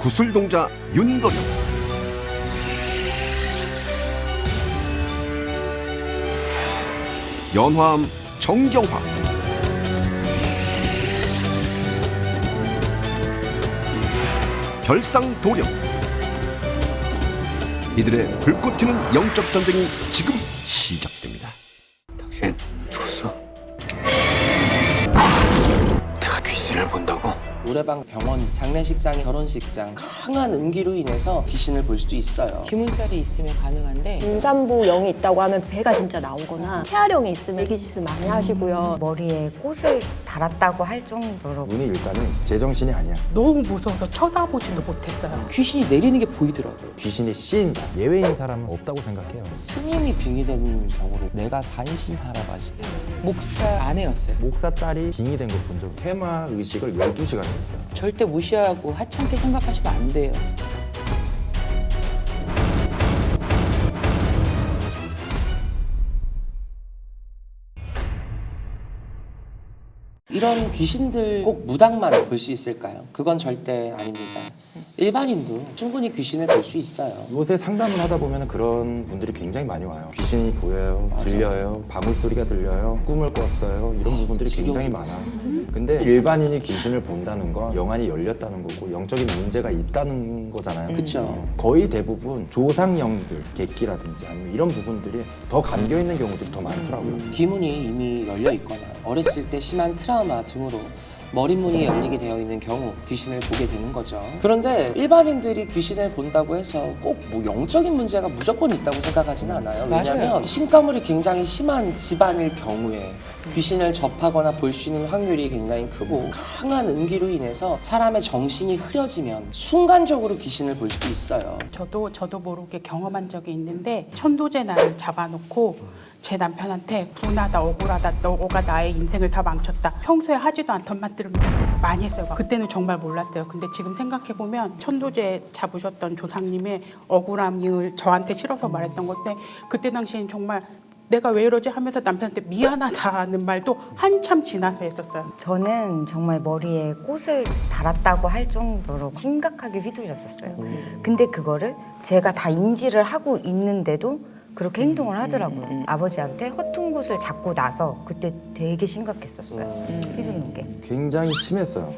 구슬동자 윤도령, 연화암 정경화, 별상도령. 이들의 불꽃 튀는 영적 전쟁이 지금 시작됩니다. 당신 죽었어? 내가 귀신을 본다고? 노래방, 병원, 장례식장, 결혼식장 강한 음기로 인해서 귀신을 볼 수도 있어요. 귀문살이 있으면 가능한데 임산부 영이 있다고 하면 배가 진짜 나오거나 태아령이 있으면 애기짓을 많이 하시고요. 머리에 꽃을 달았다고 할 정도로 눈이 일단은 제정신이 아니야. 너무 무서워서 쳐다보지도 못했어요. 귀신이 내리는 게 보이더라고요. 귀신이 씌인다. 예외인 사람은 없다고 생각해요. 스님이 빙의된 경우를 내가 산신 할아버지. 목사 아내였어요. 목사 딸이 빙의 된 걸 본 적. 테마 의식을 12시간 했어요. 절대 무시하고 하찮게 생각하시면 안 돼요. 이런 귀신들 꼭 무당만 볼 수 있을까요? 그건 절대 아닙니다. 일반인도 충분히 귀신을 볼 수 있어요. 요새 상담을 하다 보면 그런 분들이 굉장히 많이 와요. 귀신이 보여요, 들려요, 바물 소리가 들려요, 꿈을 꿨어요. 이런 부분들이 굉장히 많아. 근데 일반인이 귀신을 본다는 건 영안이 열렸다는 거고 영적인 문제가 있다는 거잖아요. 그쵸. 거의 대부분 조상영들, 객기라든지 아니면 이런 부분들이 더 감겨 있는 경우들이 더 많더라고요. 귀문이 이미 열려 있거나 어렸을 때 심한 트라우마 등으로 머리문이 열리게 되어 있는 경우 귀신을 보게 되는 거죠. 그런데 일반인들이 귀신을 본다고 해서 꼭 뭐 영적인 문제가 무조건 있다고 생각하지는 않아요. 왜냐하면 맞아요. 신가물이 굉장히 심한 집안일 경우에 귀신을 접하거나 볼 수 있는 확률이 굉장히 크고 강한 음기로 인해서 사람의 정신이 흐려지면 순간적으로 귀신을 볼 수도 있어요. 저도 모르게 경험한 적이 있는데 천도제 나를 잡아놓고 제 남편한테 분하다, 억울하다, 너가 나의 인생을 다 망쳤다. 평소에 하지도 않던 말들을 많이 했어요. 그때는 정말 몰랐어요. 근데 지금 생각해보면 천도제 잡으셨던 조상님의 억울함을 저한테 실어서 말했던 건데 그때 당시엔 정말 내가 왜 이러지 하면서 남편한테 미안하다는 말도 한참 지나서 했었어요. 저는 정말 머리에 꽃을 달았다고 할 정도로 심각하게 휘둘렸었어요. 근데 그거를 제가 다 인지를 하고 있는데도 그렇게 행동을 하더라고요. 아버지한테 허튼 곳을 잡고 나서 그때 되게 심각했었어요. 휘두르는 게. 굉장히 심했어요.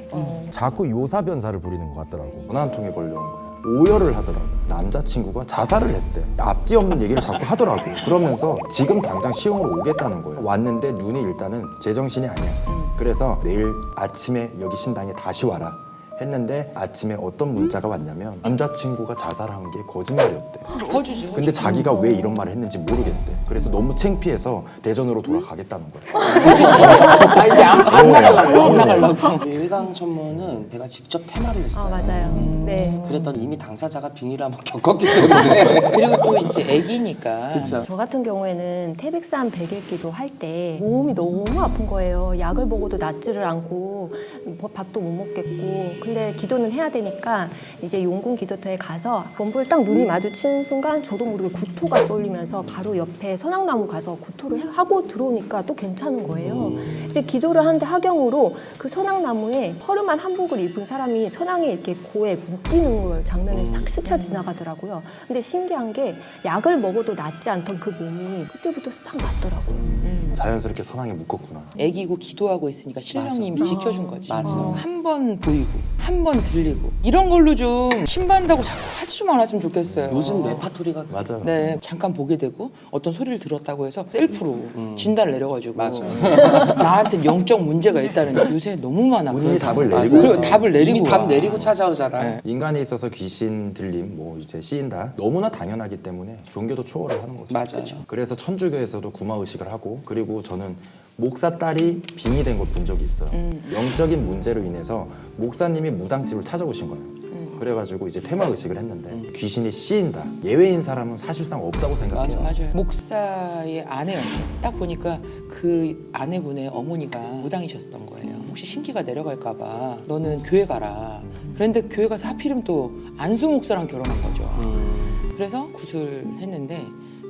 자꾸 요사변사를 부리는 것 같더라고. 전화 한 통에 걸려온 거예요. 오열을 하더라고. 남자친구가 자살을 했대. 앞뒤 없는 얘기를 자꾸 하더라고. 그러면서 지금 당장 시험으로 오겠다는 거예요. 왔는데 눈이 일단은 제정신이 아니야. 그래서 내일 아침에 여기 신당에 다시 와라 했는데 아침에 어떤 문자가 왔냐면 남자친구가 자살한 게 거짓말이었대. 퍼주죠. 근데 자기가 왜 이런 말을 했는지 모르겠대. 그래서 너무 창피해서 대전으로 돌아가겠다는 거예요. 아, 이제 안 나가려고. 안 나가려고. 일강 천문은 제가 직접 테마를 했어요. 맞아요. 네. 그랬더니 이미 당사자가 빙의를 한번 겪었기 때문에 그리고 또 이제 애기니까. 그쵸. 저 같은 경우에는 태백산 백일기도 할 때 몸이 너무 아픈 거예요. 약을 먹어도 낫지를 않고 뭐 밥도 못 먹겠고 근데 기도는 해야 되니까 이제 용궁 기도터에 가서 원불 딱 눈이 마주치는 순간 저도 모르게 구토가 쏠리면서 바로 옆에 선악나무 가서 구토를 하고 들어오니까 또 괜찮은 거예요. 이제 기도를 하는데 하경으로 그 선악나무에 허름한 한복을 입은 사람이 선왕에 이렇게 고에 묶이는 걸 장면을 싹 스쳐 지나가더라고요. 근데 신기한 게 약을 먹어도 낫지 않던 그 몸이 그때부터 싹 낫더라고요. 자연스럽게 선왕에 묶었구나. 애기고 기도하고 있으니까 신령님이 맞아. 지켜준 거지. 맞아. 한 번 보이고 한 번 들리고 이런 걸로 좀 신받는다고 자꾸 하지 좀 않았으면 좋겠어요. 요즘 레파토리가 맞아. 네, 잠깐 보게 되고 어떤 소리를 들었다고 해서 셀프로 진단을 내려가지고 맞아. 나한테 영적 문제가 있다는 게 요새 너무 많아. 본인이 그래서. 답을 맞아. 내리고 그리고 답을 내리고 이미 답 와. 내리고 찾아오잖아. 네. 인간에 있어서 귀신 들림, 뭐 이제 씌인다 너무나 당연하기 때문에 종교도 초월을 하는 거죠. 맞아요. 그래서 천주교에서도 구마 의식을 하고 그리고 저는 목사 딸이 빙의 된 걸 본 적이 있어요. 영적인 문제로 인해서 목사님이 무당집을 찾아오신 거예요. 그래가지고 이제 테마 의식을 했는데 귀신이 씌인다. 예외인 사람은 사실상 없다고 생각해요. 맞아요. 목사의 아내였어요. 딱 보니까 그 아내분의 어머니가 무당이셨던 거예요. 혹시 신기가 내려갈까봐 너는 교회 가라. 그런데 교회 가서 하필이면 또 안수 목사랑 결혼한 거죠. 그래서 구슬했는데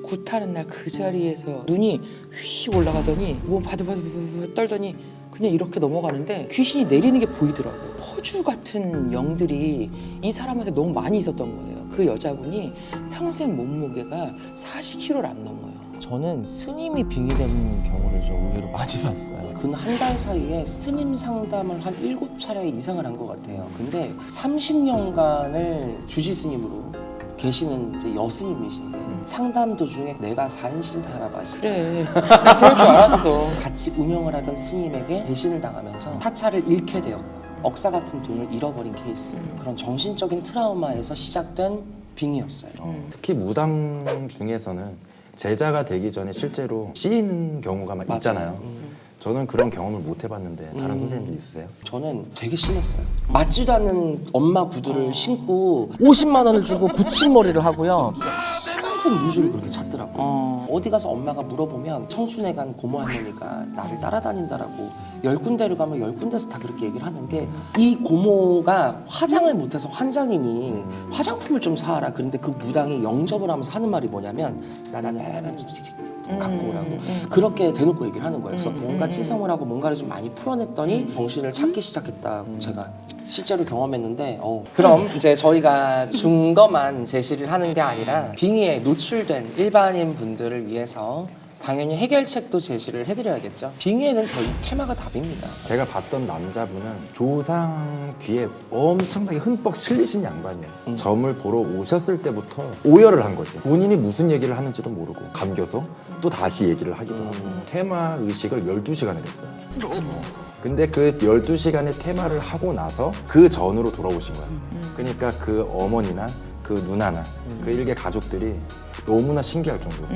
굿하는 날 그 자리에서 눈이 휙 올라가더니 뭐 바들바들 떨더니 그냥 이렇게 넘어가는데 귀신이 내리는 게 보이더라고요. 퍼주 같은 영들이 이 사람한테 너무 많이 있었던 거예요. 그 여자분이 평생 몸무게가 40kg를 안 넘어요. 저는 스님이 빙의된 경우를 좀 의외로 많이 봤어요. 근 한 달 사이에 스님 상담을 한 7차례 이상을 한 것 같아요. 근데 30년간을 주지 스님으로 계시는 이제 여스님이신데 상담 도중에 내가 산신 할아버지 그래, 나 그럴 줄 알았어. 같이 운영을 하던 스님에게 배신을 당하면서 사찰을 잃게 되었고 억사 같은 돈을 잃어버린 케이스, 그런 정신적인 트라우마에서 시작된 빙의였어요. 특히 무당 중에서는 제자가 되기 전에 실제로 씌이는 경우가 막 있잖아요. 저는 그런 경험을 못 해봤는데 다른 선생님들 있으세요? 저는 되게 심했어요. 맞지도 않는 엄마 구두를 신고 50만 원을 주고 붙임머리를 하고요. 빨간색 루즈를 그렇게 찾더라고요. 어디 가서 엄마가 물어보면 청순에 간 고모 할머니가 나를 따라다닌다라고 10군데를 가면 10군데서 다 그렇게 얘기를 하는 게, 이 고모가 화장을 못해서 환장이니 화장품을 좀 사와라. 그런데 그 무당이 영접을 하면서 하는 말이 뭐냐면 나는 갖고 오라고 그렇게 대놓고 얘기를 하는 거예요. 그래서 뭔가 치성을 하고 뭔가를 좀 많이 풀어냈더니 정신을 찾기 시작했다고 제가 실제로 경험했는데, 그럼 이제 저희가 증거만 제시를 하는 게 아니라 빙의에 노출된 일반인 분들을 위해서 당연히 해결책도 제시를 해드려야겠죠. 빙의에는 결국 테마가 답입니다. 제가 봤던 남자분은 조상 귀에 엄청나게 흠뻑 실리신 양반이에요. 점을 보러 오셨을 때부터 오열을 한 거지. 본인이 무슨 얘기를 하는지도 모르고 감겨서 또 다시 얘기를 하기도 하고 테마 의식을 12시간을 했어요. 근데 그 12시간의 테마를 하고 나서 그 전으로 돌아오신 거야. 그러니까 그 어머니나 그 누나나 그 일개 가족들이 너무나 신기할 정도로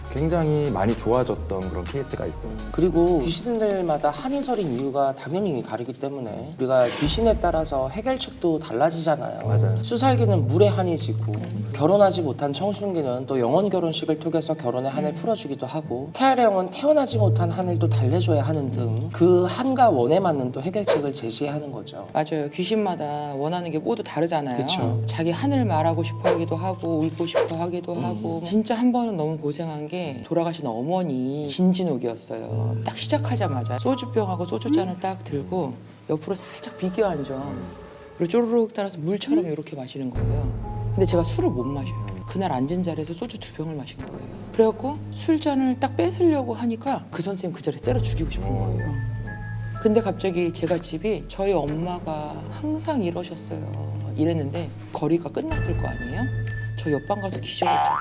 굉장히 많이 좋아졌던 그런 케이스가 있어요. 그리고 귀신들마다 한이 서린 이유가 당연히 다르기 때문에 우리가 귀신에 따라서 해결책도 달라지잖아요. 맞아요. 수살기는 물에 한이 지고 결혼하지 못한 청순기는 또 영혼 결혼식을 통해서 결혼의 한을 풀어주기도 하고, 태아령은 태어나지 못한 한을 또 달래줘야 하는 등 그 한과 원에 맞는 또 해결책을 제시해야 하는 거죠. 맞아요. 귀신마다 원하는 게 모두 다르잖아요. 그쵸. 자기 한을 말하고 싶어 하기도 하고 울고 싶어 하기도 하고. 진짜 한 번은 너무 고생한 게 돌아가신 어머니 진진옥이었어요. 딱 시작하자마자 소주병하고 소주잔을 딱 들고 옆으로 살짝 비껴 앉아. 그리고 쪼르륵 따라서 물처럼 이렇게 마시는 거예요. 근데 제가 술을 못 마셔요. 그날 앉은 자리에서 소주 2병을 마신 거예요. 그래갖고 술잔을 딱 뺏으려고 하니까 그 선생님 그 자리에 때려 죽이고 싶은 거예요. 근데 갑자기 제가 집이 저희 엄마가 항상 이러셨어요. 이랬는데 거리가 끝났을 거 아니에요? 저 옆방 가서 기절했죠.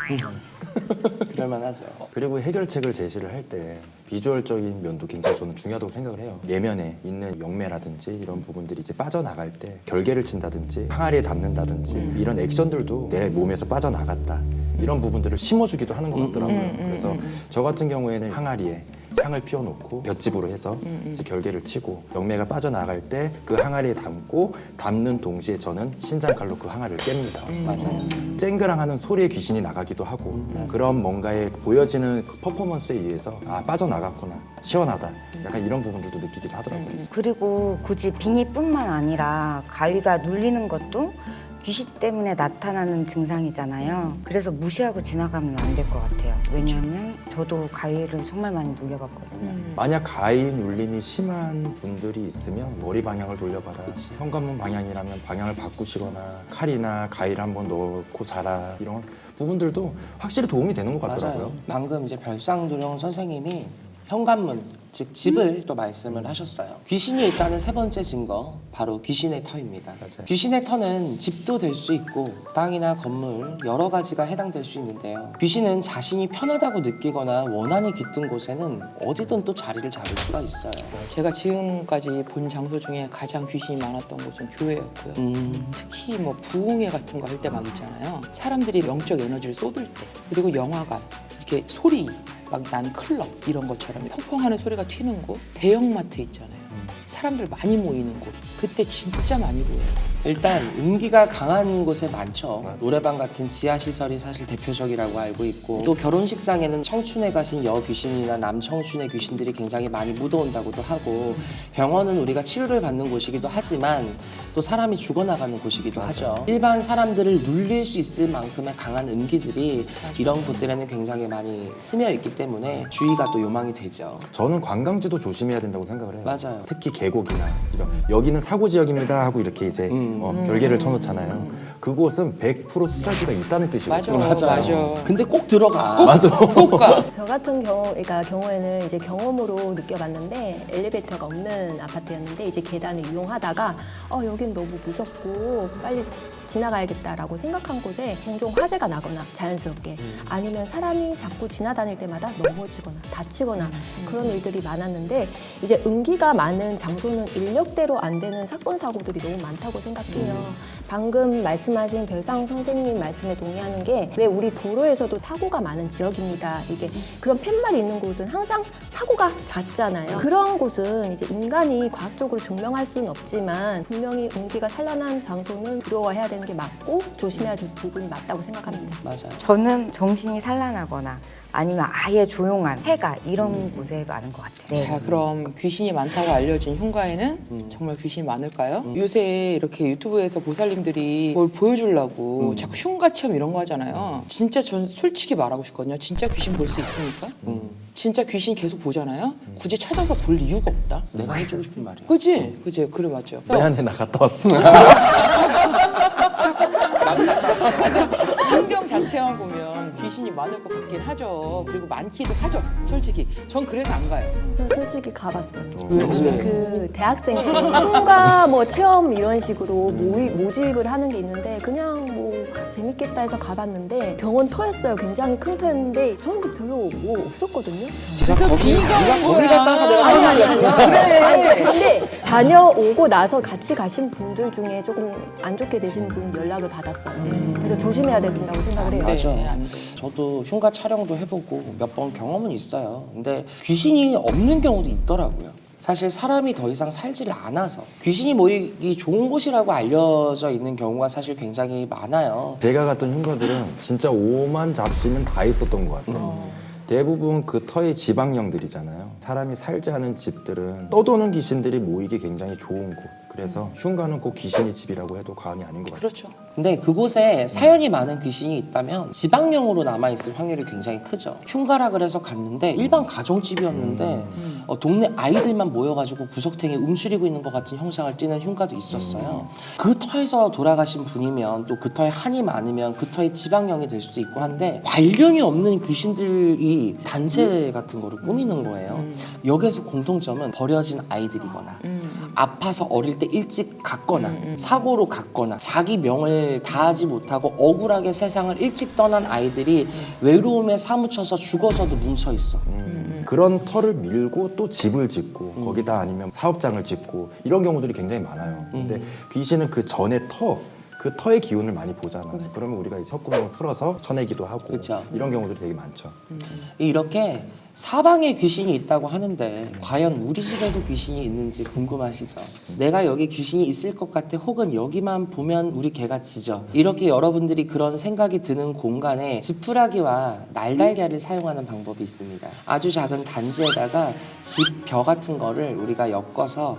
그럴만하죠. 그리고 해결책을 제시를 할 때 비주얼적인 면도 굉장히 저는 중요하다고 생각을 해요. 내면에 있는 영매라든지 이런 부분들이 이제 빠져나갈 때 결계를 친다든지 항아리에 담는다든지 이런 액션들도 내 몸에서 빠져나갔다, 이런 부분들을 심어주기도 하는 것 같더라고요. 그래서 저 같은 경우에는 항아리에 향을 피워놓고 볏짚으로 해서 이제 결계를 치고 영매가 빠져나갈 때 그 항아리에 담고 담는 동시에 저는 신장칼로 그 항아리를 깹니다. 맞아요. 쨍그랑하는 소리에 귀신이 나가기도 하고 그런 뭔가에 보여지는 그 퍼포먼스에 의해서 아 빠져나갔구나, 시원하다, 약간 이런 부분들도 느끼기도 하더라고요. 그리고 굳이 빙의뿐만 아니라 가위가 눌리는 것도 귀신 때문에 나타나는 증상이잖아요. 그래서 무시하고 지나가면 안 될 것 같아요. 왜냐하면 저도 가위를 정말 많이 눌려봤거든요. 만약 가위 눌림이 심한 분들이 있으면 머리 방향을 돌려봐라, 현관문 방향이라면 방향을 바꾸시거나 칼이나 가위를 한번 넣고 자라, 이런 부분들도 확실히 도움이 되는 것 같더라고요. 맞아요. 방금 이제 별상도령 선생님이 현관문, 즉 집을 또 말씀을 하셨어요. 귀신이 있다는 세 번째 증거, 바로 귀신의 터입니다. 맞아요. 귀신의 터는 집도 될 수 있고 땅이나 건물 여러 가지가 해당될 수 있는데요. 귀신은 자신이 편하다고 느끼거나 원한이 깃든 곳에는 어디든 또 자리를 잡을 수가 있어요. 제가 지금까지 본 장소 중에 가장 귀신이 많았던 곳은 교회였고요. 특히 뭐 부흥회 같은 거 할 때 막 있잖아요. 사람들이 영적 에너지를 쏟을 때, 그리고 영화관, 이렇게 소리 막 난 클럽 이런 것처럼 펑펑하는 소리가 튀는 곳, 대형마트 있잖아요. 사람들 많이 모이는 곳, 그때 진짜 많이 보여요. 일단 음기가 강한 곳에 많죠. 노래방 같은 지하 시설이 사실 대표적이라고 알고 있고, 또 결혼식장에는 청춘에 가신 여 귀신이나 남청춘의 귀신들이 굉장히 많이 묻어온다고도 하고, 병원은 우리가 치료를 받는 곳이기도 하지만 또 사람이 죽어나가는 곳이기도 하죠. 일반 사람들을 눌릴 수 있을 만큼의 강한 음기들이 이런 곳들에는 굉장히 많이 스며 있기 때문에 주의가 또 요망이 되죠. 저는 관광지도 조심해야 된다고 생각을 해요. 맞아요. 특히 계곡이나 이런 여기는 사고 지역입니다 하고 이렇게 이제 별개를 쳐놓잖아요. 그곳은 100% 수사시가 있다는 뜻이거든요. 맞아요. 근데 꼭 들어가. 맞아. 꼭 가. 저 같은 경우에는 이제 경험으로 느껴봤는데 엘리베이터가 없는 아파트였는데 이제 계단을 이용하다가 여긴 너무 무섭고 빨리 지나가야겠다라고 생각한 곳에 종종 화재가 나거나 자연스럽게 아니면 사람이 자꾸 지나다닐 때마다 넘어지거나 다치거나 그런 일들이 많았는데 이제 음기가 많은 장소는 인력대로 안 되는 사건 사고들이 너무 많다고 생각해요. 방금 말씀하신 별상 선생님 말씀에 동의하는 게 왜 우리 도로에서도 사고가 많은 지역입니다. 이게 그런 팻말이 있는 곳은 항상 사고가 잦잖아요. 그런 곳은 이제 인간이 과학적으로 증명할 수는 없지만 분명히 음기가 산란한 장소는 두려워해야 되는 게 맞고 조심해야 될 부분이 맞다고 생각합니다. 맞아요. 저는 정신이 산란하거나 아니면 아예 조용한 해가 이런 곳에 많은 것 같아요. 자, 그럼 귀신이 많다고 알려진 흉가에는 정말 귀신이 많을까요? 요새 이렇게 유튜브에서 보살님들이 뭘 보여주려고 자꾸 흉가 체험 이런 거 하잖아요. 진짜 전 솔직히 말하고 싶거든요. 진짜 귀신 볼 수 있습니까? 진짜 귀신 계속 보잖아요. 굳이 찾아서 볼 이유가 없다. 내가 해주고 싶은 말이야. 그지? 그지? 그래, 맞죠. 미안해, 나 갔다 왔어. 환경 자체만 보면 귀신이 많을 것 같긴 하죠. 그리고 많기도 하죠. 솔직히. 전 그래서 안 가요. 저 솔직히 가봤어요. 왜? 그 대학생 때 흉가 뭐 체험 이런 식으로 모집을 하는 게 있는데 그냥 뭐 재밌겠다 해서 가봤는데 병원 터였어요. 굉장히 큰 터였는데 저는 별로 뭐 없었거든요. 네가 거기 거야. 갔다 와서 내가 아니, 근데 다녀오고 나서 같이 가신 분들 중에 조금 안 좋게 되신 분 연락을 받았어요. 그래서 조심해야 된다고 생각을 해요. 맞아. 안 돼. 저도 흉가 촬영도 해보고 몇 번 경험은 있어요. 근데 귀신이 없는 경우도 있더라고요. 사실 사람이 더 이상 살지를 않아서 귀신이 모이기 좋은 곳이라고 알려져 있는 경우가 사실 굉장히 많아요. 제가 갔던 흉가들은 진짜 오만 잡시는 다 있었던 것 같아요. 대부분 그 터의 지방령들이잖아요. 사람이 살지 않은 집들은 떠도는 귀신들이 모이기 굉장히 좋은 곳. 그래서 흉가는 꼭 귀신의 집이라고 해도 과언이 아닌 것 같아요. 그렇죠. 근데 그곳에 사연이 많은 귀신이 있다면 지방령으로 남아있을 확률이 굉장히 크죠. 흉가라 그래서 갔는데 일반 가정집이었는데 동네 아이들만 모여가지고 구석탱이 움츠리고 있는 것 같은 형상을 띠는 흉가도 있었어요. 그 터에서 돌아가신 분이면 또 그 터에 한이 많으면 그 터의 지방령이 될 수도 있고 한데 관련이 없는 귀신들이 단체 같은 거를 꾸미는 거예요. 여기서 공통점은 버려진 아이들이거나 아파서 어릴 때 일찍 갔거나 사고로 갔거나 자기 명을 다하지 못하고 억울하게 세상을 일찍 떠난 아이들이 외로움에 사무쳐서 죽어서도 뭉쳐 있어. 그런 터를 밀고 또 집을 짓고 거기다 아니면 사업장을 짓고 이런 경우들이 굉장히 많아요. 근데 귀신은 그 전에 그 터의 기운을 많이 보잖아요. 그러면 우리가 이제 헛구멍을 풀어서 쳐내기도 하고 그쵸. 이런 경우들이 되게 많죠. 이렇게 사방에 귀신이 있다고 하는데 과연 우리 집에도 귀신이 있는지 궁금하시죠? 내가 여기 귀신이 있을 것 같아 혹은 여기만 보면 우리 개가 짖어 이렇게 여러분들이 그런 생각이 드는 공간에 지푸라기와 날달걀을 사용하는 방법이 있습니다. 아주 작은 단지에다가 집 벼 같은 거를 우리가 엮어서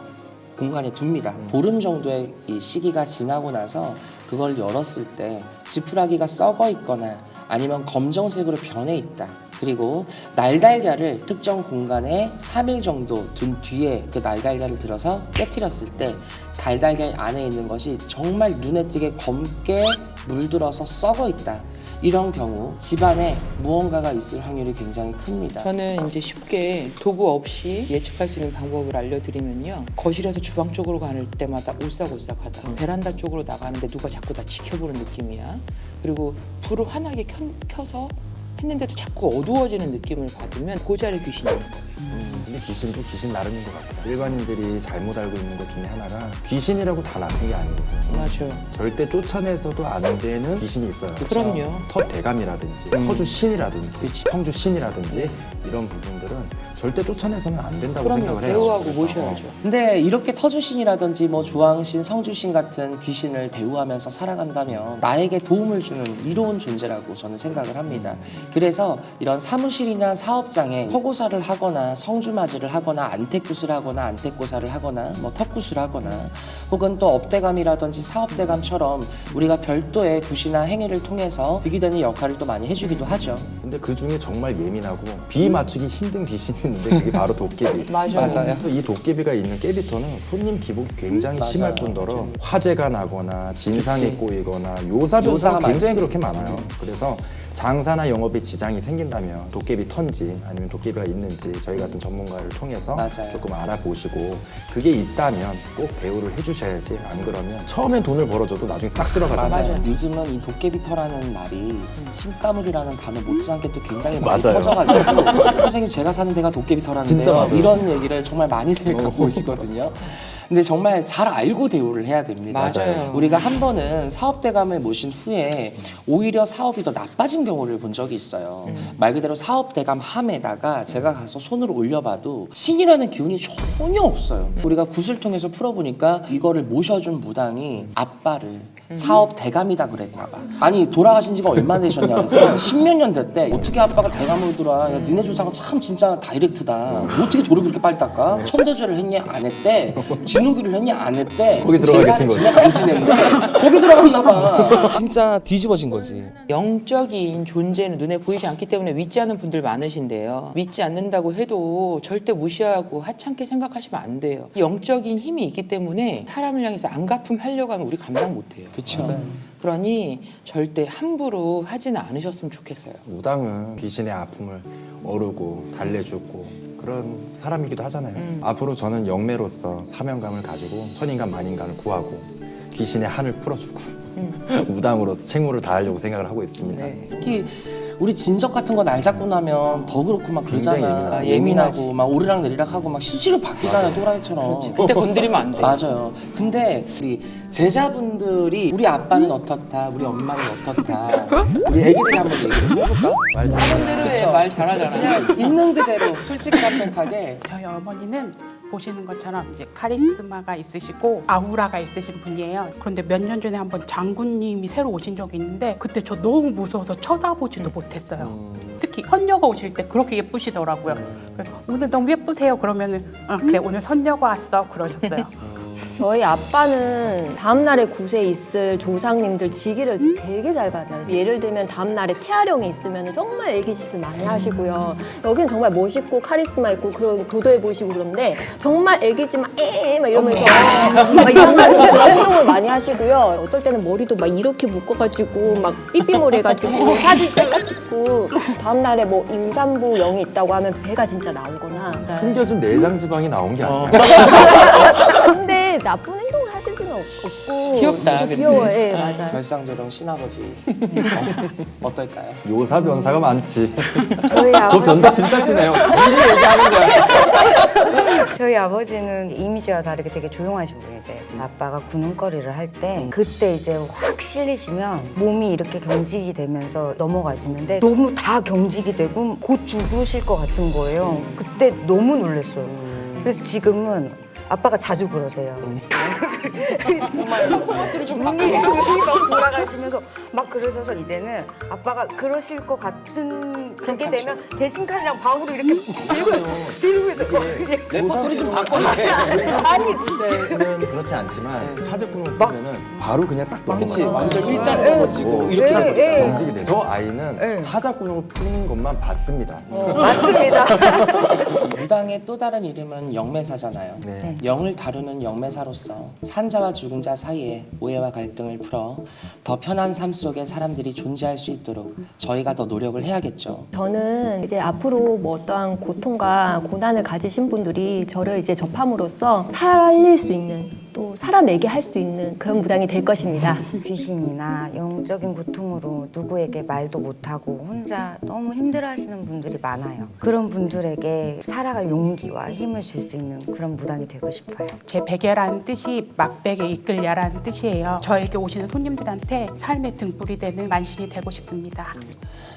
공간에 둡니다. 보름 정도의 이 시기가 지나고 나서 그걸 열었을 때 지푸라기가 썩어 있거나 아니면 검정색으로 변해 있다. 그리고 날달걀을 특정 공간에 3일 정도 둔 뒤에 그 날달걀을 들어서 깨트렸을 때 달달걀 안에 있는 것이 정말 눈에 띄게 검게 물들어서 썩어 있다. 이런 경우 집안에 무언가가 있을 확률이 굉장히 큽니다. 저는 이제 쉽게 도구 없이 예측할 수 있는 방법을 알려드리면요. 거실에서 주방 쪽으로 가는 때마다 오싹오싹하다. 베란다 쪽으로 나가는데 누가 자꾸 나 지켜보는 느낌이야. 그리고 불을 환하게 켜서 했는데도 자꾸 어두워지는 느낌을 받으면 그 자리 귀신이 있는 거예요. 근데 귀신도 귀신 나름인 것 같아요. 일반인들이 잘못 알고 있는 것 중에 하나가 귀신이라고 다 나쁜 게 아니거든요. 맞아요. 절대 쫓아내서도 안 되는 귀신이 있어요. 그럼요. 텃대감이라든지 터주신이라든지 성주신이라든지 이런 부분들은 절대 쫓아내서는 안 된다고 그럼요. 생각을 해요. 대우하고 그래서 모셔야죠. 근데 이렇게 터주신이라든지 뭐 조항신, 성주신 같은 귀신을 대우하면서 살아간다면 나에게 도움을 주는 이로운 존재라고 저는 생각을 합니다. 그래서 이런 사무실이나 사업장에 터고사를 하거나 성주맞이를 하거나 안택굿을 하거나 안택고사를 하거나 뭐 턱굿을 하거나 혹은 또 업대감이라든지 사업대감처럼 우리가 별도의 굿이나 행위를 통해서 득이 되는 역할을 또 많이 해주기도 하죠. 근데 그 중에 정말 예민하고 비 맞추기 힘든 귀신이 있는데 그게 바로 도깨비. 맞아요. 이 도깨비가 있는 깨비터는 손님 기복이 굉장히 맞아요. 심할 뿐더러 화재가 나거나 진상이 그치. 꼬이거나 요사가 요사변사가 굉장히 많지. 그렇게 많아요. 그래서 장사나 영업에 지장이 생긴다면 도깨비 턴지 아니면 도깨비가 있는지 저희 같은 전문가를 통해서 맞아요. 조금 알아보시고 그게 있다면 꼭 대우를 해주셔야지. 안 그러면 처음엔 돈을 벌어줘도 나중에 싹 들어가잖아요. 맞아요. 요즘은 이 도깨비터라는 말이 심가물이라는 단어 못지않게 또 굉장히 많이 맞아요. 퍼져가지고 선생님 제가 사는 데가 도깨비터라는데요. 진짜 맞아요. 이런 얘기를 정말 많이들 갖고 오시거든요. 근데 정말 잘 알고 대우를 해야 됩니다. 맞아요. 우리가 한 번은 사업대감을 모신 후에 오히려 사업이 더 나빠진 경우를 본 적이 있어요. 말 그대로 사업대감 함에다가 제가 가서 손을 올려봐도 신이라는 기운이 전혀 없어요. 우리가 굿을 통해서 풀어보니까 이거를 모셔준 무당이 아빠를 사업 대감이다 그랬나 봐. 아니 돌아가신 지가 얼마나 되셨냐 그랬어요. 10몇 년 됐대. 어떻게 아빠가 대감으로 돌아. 야 니네 조상은 참 진짜 다이렉트다. 어떻게 돌을 그렇게 빨리 닦아? 천도제를 했냐 안 했대. 진우기를 했냐 안 했대. 거기 들어가 계신 제사를 거지. 지내 안 지냈대. 거기 들어갔나 봐. 진짜 뒤집어진 거지. 영적인 존재는 눈에 보이지 않기 때문에 믿지 않는 분들 많으신데요. 믿지 않는다고 해도 절대 무시하고 하찮게 생각하시면 안 돼요. 영적인 힘이 있기 때문에 사람을 향해서 안갚음 하려고 하면 우리 감당 못해요. 그렇죠. 그러니 절대 함부로 하지는 않으셨으면 좋겠어요. 무당은 귀신의 아픔을 어루고 달래주고 그런 사람이기도 하잖아요. 앞으로 저는 영매로서 사명감을 가지고 천인간 만인간을 구하고 귀신의 한을 풀어주고 무당으로서 책무를 다하려고 생각을 하고 있습니다. 네. 특히 우리 진적 같은 거 날 잡고 나면 더 그렇고 막 굉장히 그러잖아. 예민하죠. 예민하고 막 오르락 내리락 하고 막 수시로 바뀌잖아요. 또라이처럼. 그때 건드리면 안 돼. 맞아요. 근데 우리 제자분들이 우리 아빠는 어떻다, 우리 엄마는 어떻다, 우리 애기들이 한번 얘기를 해볼까? 말 잘. 하는 대로 해. 말 잘하잖아. 그냥 있는 그대로 솔직히 담백하게. 저희 어머니는 보시는 것처럼 이제 카리스마가 있으시고 아우라가 있으신 분이에요. 그런데 몇 년 전에 한번 장군님이 새로 오신 적이 있는데 그때 저 너무 무서워서 쳐다보지도 못했어요. 특히 선녀가 오실 때 그렇게 예쁘시더라고요. 그래서 오늘 너무 예쁘세요. 그러면은 그래 오늘 선녀가 왔어 그러셨어요. 저희 아빠는 다음날에 굿에 있을 조상님들 직위를 되게 잘 받아요. 예를 들면 다음날에 태아령이 있으면 정말 애기짓을 많이 하시고요. 여기는 정말 멋있고 카리스마 있고 그런 도도해 보이시고 그런데 정말 애기지만 막 이러면서 막 이런 행동을 많이 하시고요. 어떨 때는 머리도 막 이렇게 묶어가지고 막 삐삐머리 해가지고 사진 짤까 찍고 다음날에 뭐 임산부 영이 있다고 하면 배가 진짜 나오거나 숨겨진 내장 지방이 나온 게 아니야. 근데 나쁜 행동을 하시지는 없고 귀엽다, 되게 근데. 귀여워요. 예, 맞아요. 별상조령 신아버지 어떨까요? 요사 변사가 많지. 저희 저 아버지 변사 진짜 심해요. 미리 얘기하는 거야. 저희 아버지는 이미지와 다르게 되게 조용하신 분이세요. 아빠가 구능거리를 할 때 그때 이제 확 실리시면 몸이 이렇게 경직이 되면서 넘어가시는데 너무 다 경직이 되고 곧 죽으실 것 같은 거예요. 그때 너무 놀랐어요. 그래서 지금은 아빠가 자주 그러세요. 정말 눈이 막 돌아가시면서 막 그러셔서 이제는 아빠가 그러실 것 같은 그게 되면 대신 칼이랑 방울을 이렇게 들고 있어요. 레퍼토리 좀 바꿔 주세요. 아니 진짜. 때는 그렇지 않지만 사제꾼을 보면은 바로 그냥 딱 넘어가요. 그치 완전 일자로 넘어지고 이렇게 딱 예. 정직이 돼. 저 아이는 사자꾼을 푸는 것만 봤습니다. 맞습니다. 무당의 또 다른 이름은 영매사잖아요. 네. 영을 다루는 영매사로서 산자와 죽은 자 사이에 오해와 갈등을 풀어 더 편한 삶 속에 사람들이 존재할 수 있도록 저희가 더 노력을 해야겠죠. 저는 이제 앞으로 뭐 어떠한 고통과 고난을 가지신 분들이 저를 이제 접함으로써 살릴 수 있는 또 살아내게 할 수 있는 그런 무당이 될 것입니다. 귀신이나 영적인 고통으로 누구에게 말도 못하고 혼자 너무 힘들어하시는 분들이 많아요. 그런 분들에게 살아갈 용기와 힘을 줄 수 있는 그런 무당이 되고 싶어요. 제 베개라는 뜻이 막백에 이끌야라는 뜻이에요. 저에게 오시는 손님들한테 삶의 등불이 되는 만신이 되고 싶습니다.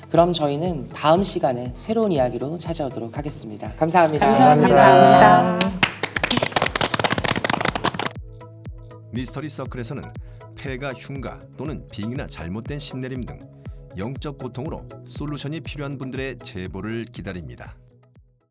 그럼 저희는 다음 시간에 새로운 이야기로 찾아오도록 하겠습니다. 감사합니다. 감사합니다. 미스터리 서클에서는 폐가 흉가 또는 빙이나 잘못된 신내림 등 영적 고통으로 솔루션이 필요한 분들의 제보를 기다립니다.